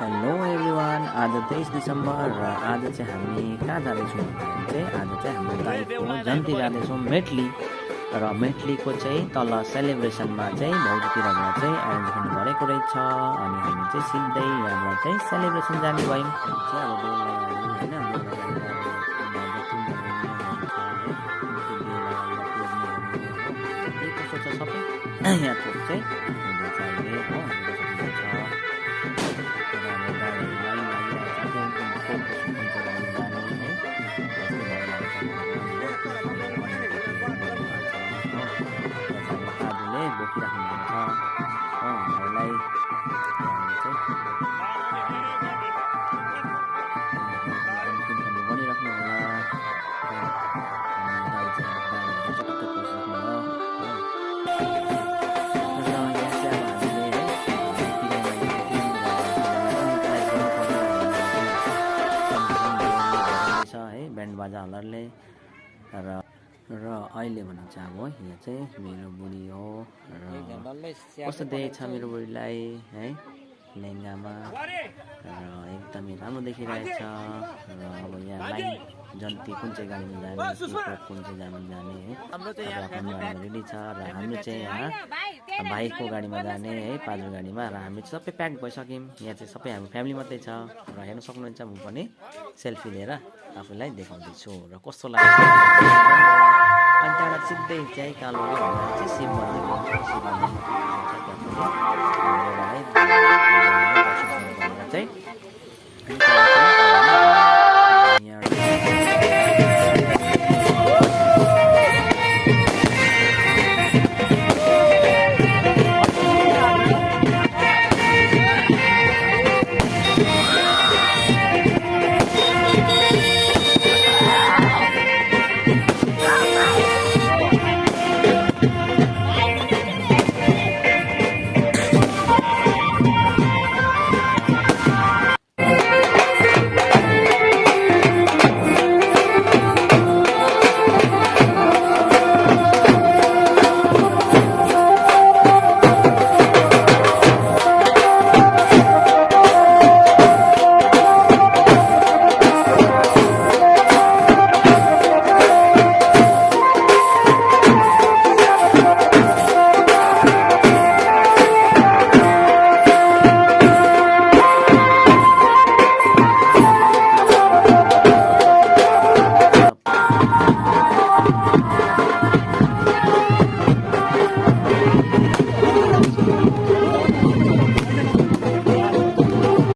Hello everyone, आज 23 December र आज चाहिँ हामी कहाँ जाँदैछौँ भन्दाखेरि चाहिँ आज चाहिँ हाम्रो दाइको जन्ती जाँदैछौँ मेटली। र मेटलीको चाहिँ तल सेलिब्रेसनमा चाहिँ भौजीतिरबाट चाहिँ एरेन्जमेन्ट गरेको रहेछ। अनि हामी चाहिँ सिधै यहाँबाट चाहिँ सेलिब्रेसन जाने भयौँ। सबै यहाँ थोक चाहिँ हुँदैछ अहिले हो। बोकिराख्नु भएको छ हो हामीलाई बनिराख्नु होला। ब्यान्ड बाजाहरूले र अहिले भने चाहिँ अब यहाँ चाहिँ मेरो बुढी हो र कस्तो देखेको छ मेरो बुढीलाई है लेहेङ्गामा र एकदमै राम्रो देखिरहेछ। र अब यहाँ लाइन जन्ती कुन चाहिँ गाडीमा जाने कुन चाहिँ गाडीमा जाने है आफ्नो गाडीमा रेडी छ। र हामी चाहिँ यहाँ भाइको गाडीमा जाने है पाजु गाडीमा। र हामी सबै प्याक भइसक्यौँ। यहाँ चाहिँ सबै हामी फ्यामिली मात्रै छ। र हेर्न सक्नुहुन्छ म पनि सेल्फी लिएर आफूलाई देखाउँदैछु र कस्तो लाग्छ। अनि त्यहाँबाट सिधै चाहिँ कालो चाहिँ शिव मन्दिर चाहिँ